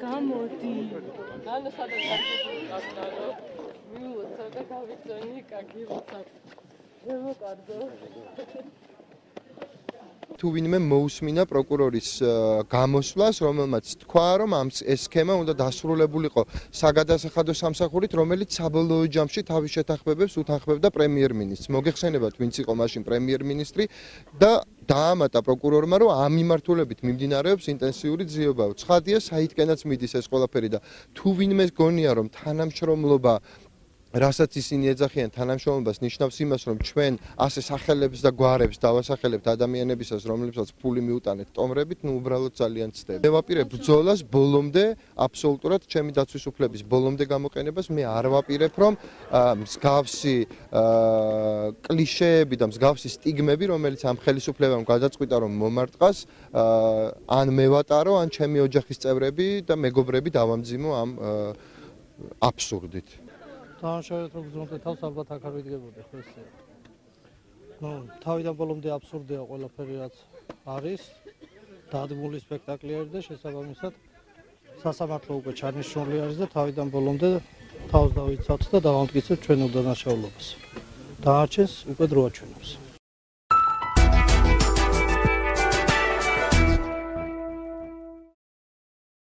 გამოდი. ანუ სადაც არის მიუცა და გავიწონი კარგი როცა. მოვაკარდო. თუ ვინმე მოусმინა პროკურორის გამოსვლას, რომელმაც თქვა, რომ ეს სქემა უნდა დასრულებულიყო საგადასახადო სამსახურით, რომელიც საბოლოო ჯამში თავის შეთანხმებებს უთანხმებდა პრემიერ-მინისტრს. მოგეხსენებათ, ვინც იყო მაშინ პრემიერ-მინისტრი და დაამატა პროკურორმა, რომ ამ მიმართულებით მიმდინარეობს ინტენსიური ძიება. ცხადია, საითკენაც მიდის ეს ყველაფერი და თუ ვინმე გონია, რომ თანამშრომლობა რასაც ისინი ეძახიან თანამშრომლობას ნიშნავს იმას, რომ ჩვენ ასე სახელებს და გვარებს დავასახელებთ ადამიანებისას, რომლებსაც ფული მიუტანეთ ტომრებით, ნუ უბრალოდ ძალიან ცდები. მე ვაპირებ ბრძოლას ბოლომდე, აბსოლუტურად ჩემი დაცვის უფლების ბოლომდე გამოყენებას. მე არ ვაპირებ, რომ მსგავსი კლიშეები და მსგავსი სტიგმები, რომელიც ამ ხელისუფლებამ გადაწყვიტა, რომ მომარტყას, ან მევატარო, ან ჩემი ოჯახის წევრები და მეგობრები დავამძიმო ამ აბსურდით. Თანაშაერთ რომ გზნობდე თავს ალბათ აქ არ ვიდგებოდი ხო ესე. თავიდან ბოლომდე აბსურდია ყველაფერი რაც არის. დადგმული სპექტაკლი არის და შესაბამისად სასამართლო უკვე ჩანიშნული არის და თავიდან ბოლომდე თავს დავიცავთ და დავამტკიცებ ჩვენ უდანაშაულობას. დაარჩენს უკვე დროა ჩვენებს.